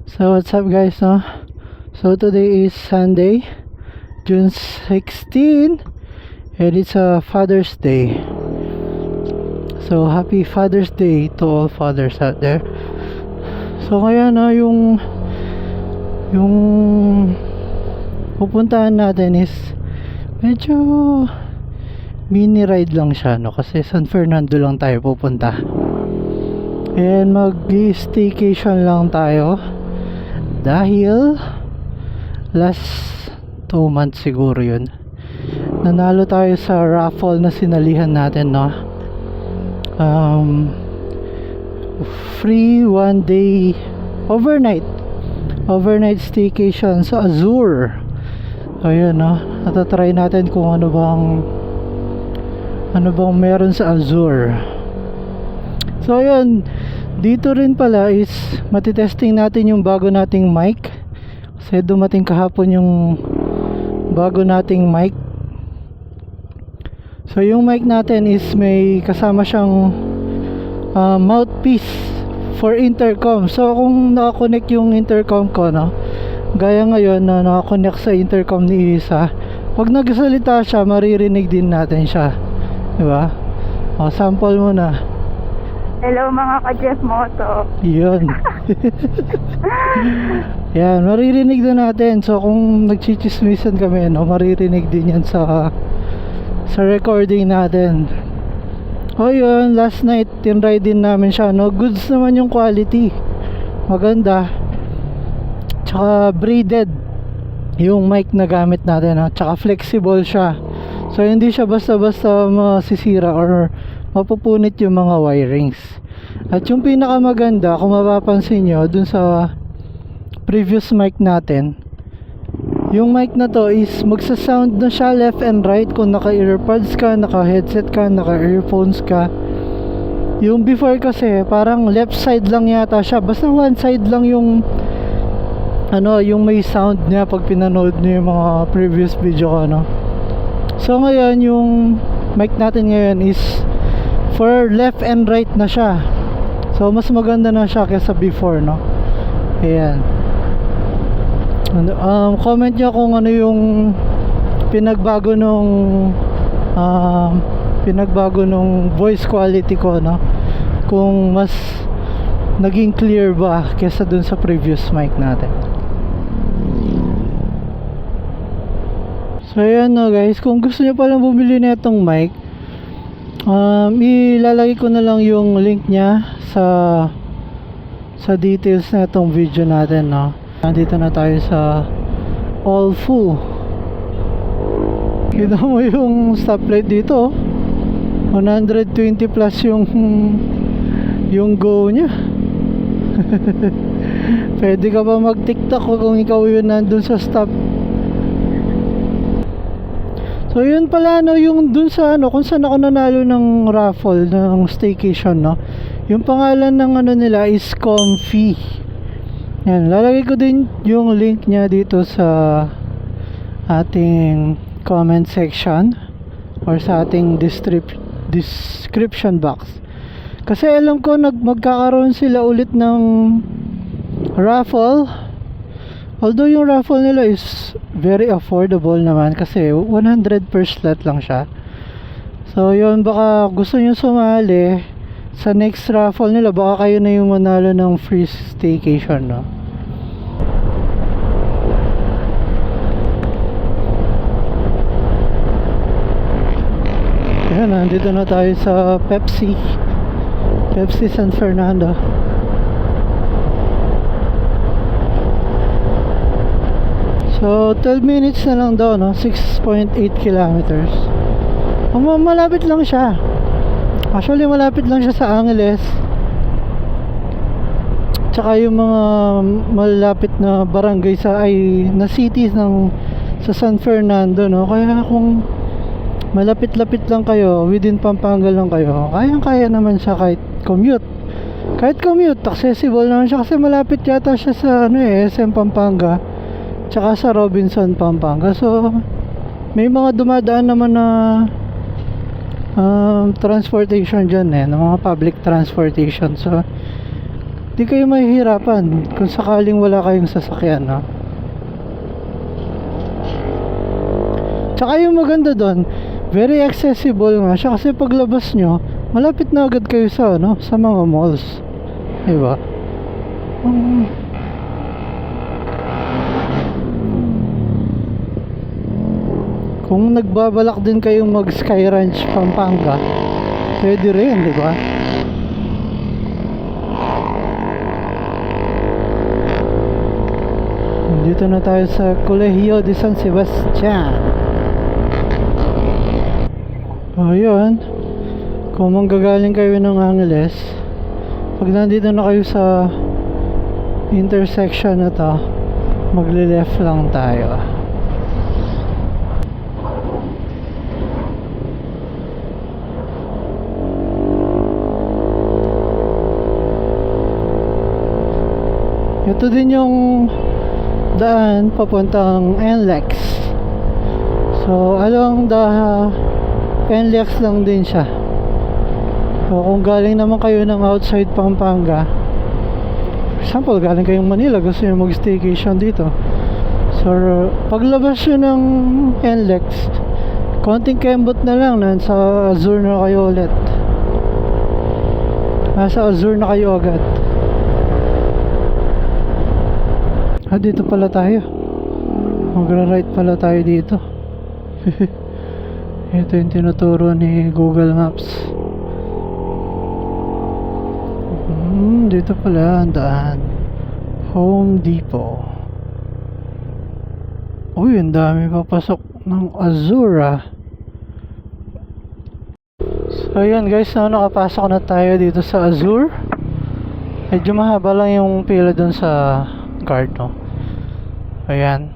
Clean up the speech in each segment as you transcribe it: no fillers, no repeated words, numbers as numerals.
So what's up guys, no? So today is Sunday, June 16, and it's a Father's Day. So happy Father's Day to all fathers out there. So ngayon no, yung pupuntahan natin is medyo mini ride lang siya, no? Kasi San Fernando lang tayo pupunta. And mag-staycation lang tayo dahil last 2 months siguro yun, nanalo tayo sa raffle na sinalihan natin, no? Free 1 day overnight staycation sa Azure. Ayun, no? Natatry natin kung ano bang meron sa Azure. So ayun, dito rin pala is matitesting natin yung bago nating mic. Kasi dumating kahapon yung bago nating mic. So yung mic natin is may kasama siyang mouthpiece for intercom. So kung nakakonect yung intercom ko, no, gaya ngayon na nakakonect sa intercom ni Isa, pag nagsalita siya, maririnig din natin siya, diba? O, sample muna. Hello mga ka-Jeff Moto. Yun. Yan, maririnig na natin. So kung nagchichismisan kami, no, maririnig din yan sa recording natin. O yun, last night tinry din namin siya, no. Goods naman yung quality, maganda. Tsaka braided yung mic na gamit natin, no. Tsaka flexible siya. So hindi siya basta-basta masisira or mapupunit yung mga wirings. At yung pinakamaganda, kung mapapansin nyo dun sa previous mic natin, yung mic na to is magsasound na siya left and right kung naka-earpods ka, naka-headset ka, naka-earphones ka. Yung before kasi parang left side lang yata siya, basta one side lang yung yung may sound niya pag pinanood nyo yung mga previous video ko, no? So ngayon yung mic natin ngayon is for left and right na siya. So mas maganda na siya kaysa before, no? Ayan. Comment nyo kung ano yung pinagbago nung voice quality ko, no? Kung mas naging clear ba kaysa dun sa previous mic natin. So ayan, no guys, kung gusto nyo palang bumili na itong mic, ilalagay ko na lang yung link niya sa details na itong video natin, no? Nandito na tayo sa All-Fu. Kita mo yung stoplight dito, 120 plus yung go nya. Pwede ka pa mag TikTok kung ikaw yun nandun sa stop. So yun pala, no, yung dun sa kung saan ako nanalo ng raffle ng staycation, no, yung pangalan ng nila is Comfy. Yan, lalagay ko din yung link niya dito sa ating comment section or sa ating description box. Kasi alam ko magkakaroon sila ulit ng raffle. Although yung raffle nila is very affordable naman kasi 100 per slot lang siya. So yun, baka gusto nyo sumali sa next raffle nila, baka kayo na yung manalo ng free staycation, no? Ayan, nandito na tayo sa Pepsi San Fernando. So 12 minutes na lang daw, no? 6.8 kilometers. Malapit lang siya. Actually malapit lang siya sa Angeles. Tsaka yung mga malapit na barangay na cities sa San Fernando, no? Kaya kung malapit-lapit lang kayo, within Pampanga lang kayo, kaya naman siya kahit commute, accessible naman siya kasi malapit yata siya sa SM Pampanga tsaka sa Robinson Pampanga. So may mga dumadaan naman na transportation dyan, ng mga public transportation. So di kayo mahihirapan kung sakaling wala kayong sasakyan, no? Tsaka yung maganda doon, very accessible nga siya kasi paglabas nyo, malapit na agad kayo sa, ano, sa mga malls. Diba? Kung nagbabalak din kayong mag Sky Ranch Pampanga, pwede rin, di ba? Dito na tayo sa Colegio de San Sebastian. O yun, kung manggagaling kayo ng Angeles, pag nandito na kayo sa intersection na to, magle-left lang tayo. Ito din yung daan papuntang NLEX. So along the NLEX lang din siya. So kung galing naman kayo ng outside Pampanga, for example galing kayong Manila, gusto nyo mag-staycation dito, so paglabas nyo ng NLEX, konting kembot na lang, nasa Azur na kayo ulit. Nasa Azur na kayo agad. Dito pala tayo. Magra-right pala tayo dito. Ito yung tinuturo ni Google Maps. Dito pala ang daan. Home Depot. Uy, ang dami papasok ng Azura. So yun guys, nakapasok na tayo dito sa Azur. Medyo mahaba lang yung pila dun sa guard, no? Ayan.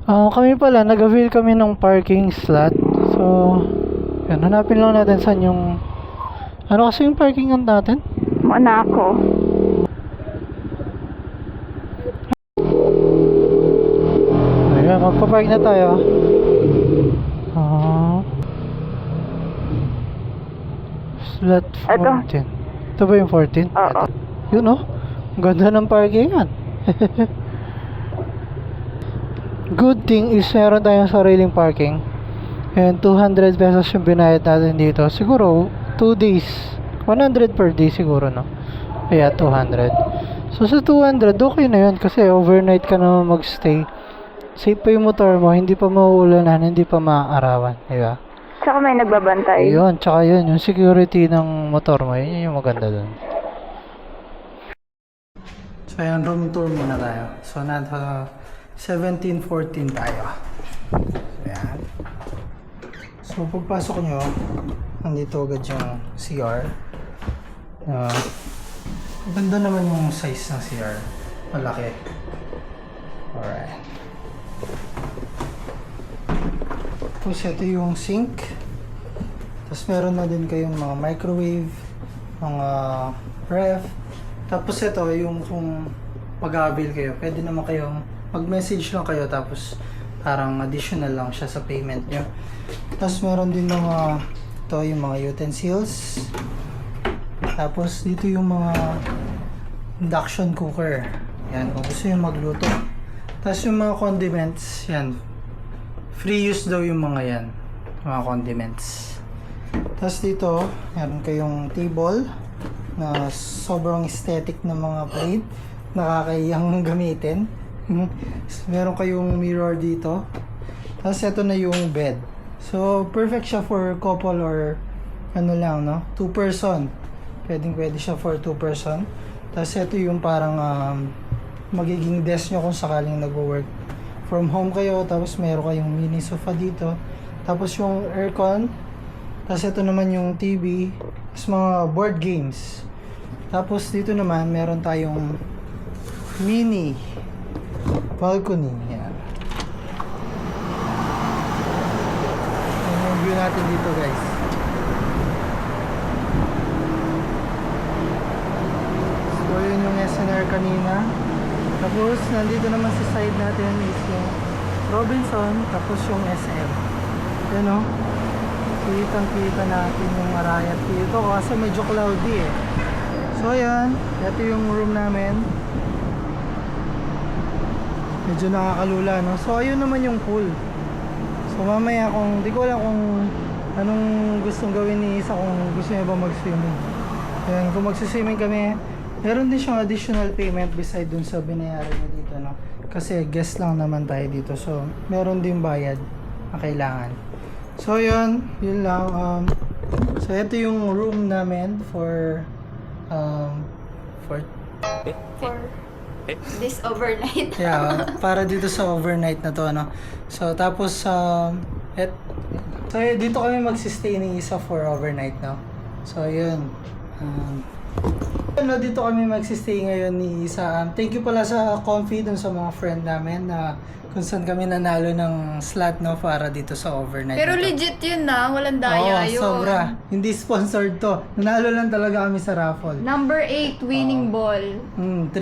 Kami pala, nag-avail kami ng parking slot. So, yan, hanapin lang natin saan yung... Ano kasi yung parkingan natin? Monaco. Ayan, magpapark na tayo. Slot 14. Ito ba yung 14? Oo. Yun, no? Ang ganda ng parkingan. Good thing is meron tayong sariling parking, and 200 pesos yung binayad natin dito. Siguro 2 days, 100 per day siguro, no? Kaya 200. So sa 200 okay na yun kasi overnight ka na magstay. Safe pa yung motor mo, hindi pa mauulanan, hindi pa maaarawan, diba? Tsaka may nagbabantay. Ayun, tsaka yun, yung security ng motor mo, yun yung maganda dun. So ayan, room tour muna tayo. So nasa 1714 tayo. Ayan. So pagpasok nyo, nandito agad yung CR. Ganda naman yung size ng CR. Malaki. Alright. Tapos ito yung sink. Tapos meron na din kayong mga microwave, mga ref. Tapos ito yung kung mag-avail kayo, pwede naman kayong mag-message lang kayo tapos parang additional lang siya sa payment nyo. Tapos meron din mga ito yung mga utensils. Tapos dito yung mga induction cooker. Yan, kung gusto yung magluto. Tapos yung mga condiments, yan. Free use daw yung mga yan, mga condiments. Tapos dito, meron kayong table na sobrang aesthetic na mga plate. Nakakayang gamitin. Meron kayong mirror dito. Tapos ito na yung bed. So perfect siya for couple or ano lang, no? 2 person. Pwede siya for 2 person. Tapos ito yung parang magiging desk nyo kung sakaling nag-work from home kayo. Tapos meron kayong mini sofa dito. Tapos yung aircon. Tapos ito naman yung TV. Tapos mga board games. Tapos dito naman meron tayong mini balcony. Yan. Yan yung view natin dito, guys. So yun yung SNR kanina. Tapos nandito naman sa side natin is yung Robinson. Tapos yung SM. Yan, o. Kitang kita natin yung Arayat dito kasi medyo cloudy eh. So So ayan, ito yung room namin. Medyo nakakalula, no? So ayun naman yung pool. So mamaya di ko alam kung anong gustong gawin ni Isa, kung gusto niya ba mag-swimming. Ayan, kung mag-swimming kami, meron din siyang additional payment beside dun sa binayaran niya dito, no? Kasi guest lang naman tayo dito. So meron din bayad na kailangan. So yun lang. So ito yung room namin for This overnight. yeah, para dito sa overnight na to, no. So tapos so dito kami magsistay ni Isa for overnight, no. So yun. Dito kami magsistay ngayon ni Isa. Thank you pala sa Comfy dun sa mga friend namin na kung saan kami nanalo ng slot, no, para dito sa overnight. Pero na to. legit yun na, walang daya yun. Sobra. Hindi sponsored to. Nanalo lang talaga kami sa raffle. Number 8, winning ball. 300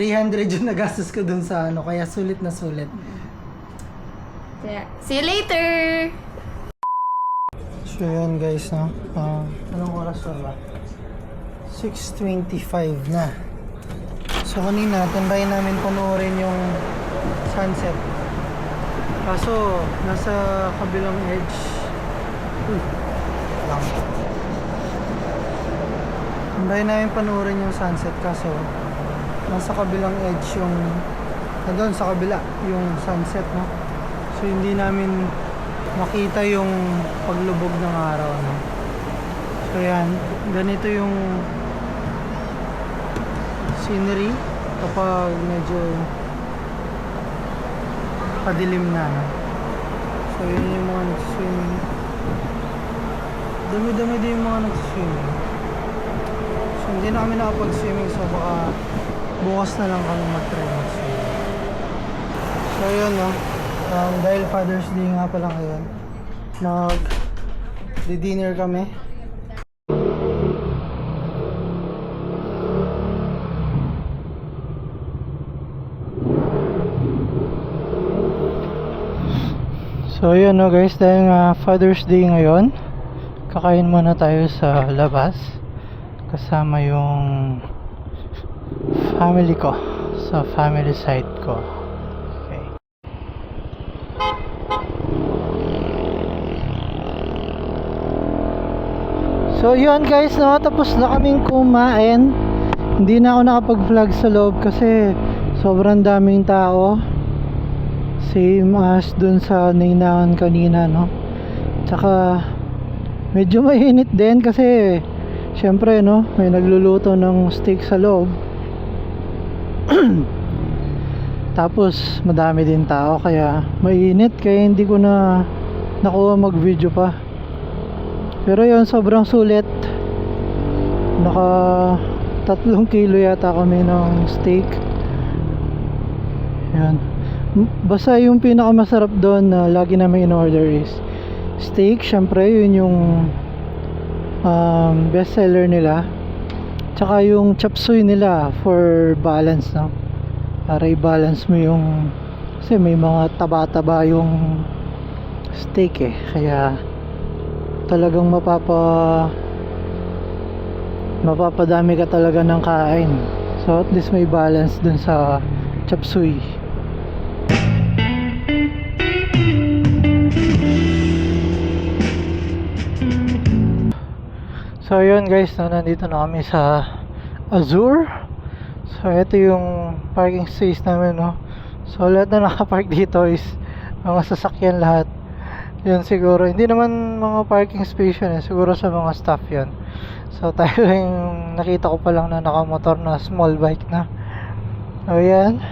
yung nagastos ko dun sa kaya sulit na sulit. Yeah. See you later! So yun guys, no? Anong oras na ba? 6:25 na. So kanina, tinry namin panoorin yung sunset. Kaso, nasa kabilang edge. Lang. Tinry namin panoorin yung sunset, kaso nasa kabilang edge yung doon sa kabila yung sunset, no? So hindi namin makita yung paglubog ng araw, no? So yan, ganito yung scenery kapag medyo padilim na, no? So yun yung mga nagsiswimming. Dami-dami din yung mga nagsiswimming. So hindi na kami nakapag-swimming, so baka bukas na lang kami mag-try mag-swimming. So yun, no? Dahil Father's Day nga pala ngayon, nag-dinner kami. So yun, no guys, dahil nga Father's Day ngayon, kakain muna tayo sa labas kasama yung family ko, sa family side ko. Okay. So yun guys, no, tapos na kaming kumain. Hindi na ako nakapag-vlog sa loob kasi sobrang daming tao. Same as dun sa ninangan kanina, no? Tsaka medyo mainit din kasi syempre, no, may nagluluto ng steak sa loob. Tapos madami din tao kaya mainit, kaya hindi ko na nakuha mag video pa. Pero yun, sobrang sulit. Naka 3 kilo yata kami ng steak. Yan. Basta yung pinakamasarap doon na lagi namin in order is steak. Syempre yun yung best seller nila. Tsaka yung chop suey nila for balance, no? Para i-balance mo yung, kasi may mga taba-taba yung steak eh, kaya talagang mapapadami ka talaga ng kain. So at least may balance dun sa chop suey. So yun guys, no, nandito na kami sa Azure. So ito yung parking space namin, no. So lahat na nakapark dito is mga sasakyan lahat. Yun siguro, hindi naman mga parking space yun eh. Siguro sa mga staff yun. So tayo lang yung nakita ko pa lang na nakamotor na small bike na. So yan,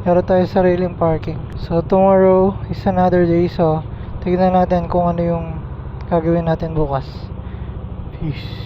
meron tayo sariling parking. So tomorrow is another day. So tignan natin kung ano yung gagawin natin bukas. Peace.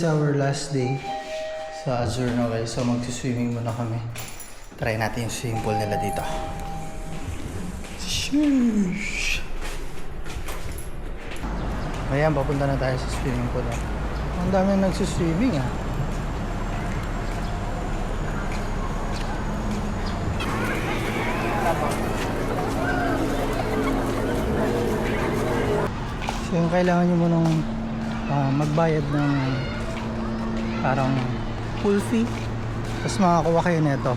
our last day sa Azure na guys. So magsiswimming muna kami. Try natin yung swimming pool nila dito. Sheesh! Ayan, papunta na tayo sa swimming pool. Ang dami na nagsiswimming ah. So yung kailangan nyo munang magbayad ng parang pool fee. Tapos makakuha kayo nito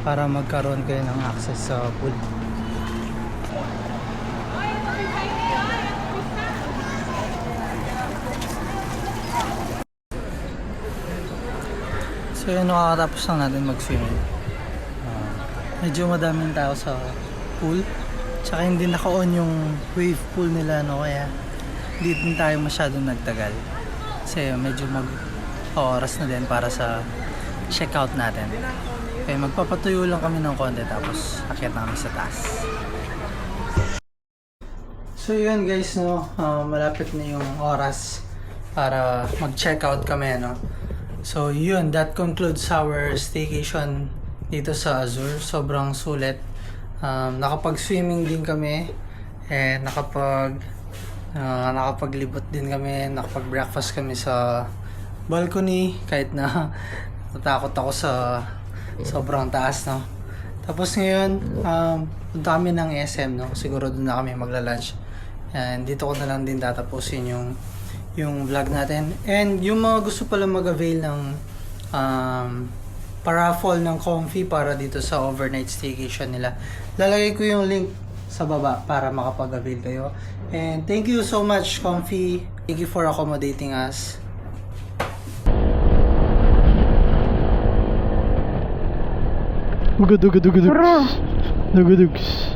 para magkaroon kayo ng access sa pool. So yun, nakakatapos lang natin mag-swimming. Medyo madaming tao sa pool. Tsaka hindi naka-on yung wave pool nila, no? Kaya hindi din tayo masyadong nagtagal. Kasi medyo oras na din para sa checkout natin. Kaya magpapatuyo lang kami ng konti tapos akyat na kami sa taas. So yun guys, no? Malapit na yung oras para mag-checkout kami, no? So yun, that concludes our staycation dito sa Azure. Sobrang sulit. Nakapag-swimming din kami, and nakapaglibot din kami, nakapag-breakfast kami sa balcony kahit na natakot ako sa sobrang taas, no. Tapos ngayon, punta kami ng SM, no. Siguro doon na kami magla-lunch. And dito ko na lang din tatapusin yung vlog natin. And yung mga gusto pala mag-avail ng paraffle ng Comfy para dito sa overnight staycation nila, lalagay ko yung link sa baba para makapag-avail kayo. And thank you so much, Comfy. Thank you for accommodating us. Dugudugs.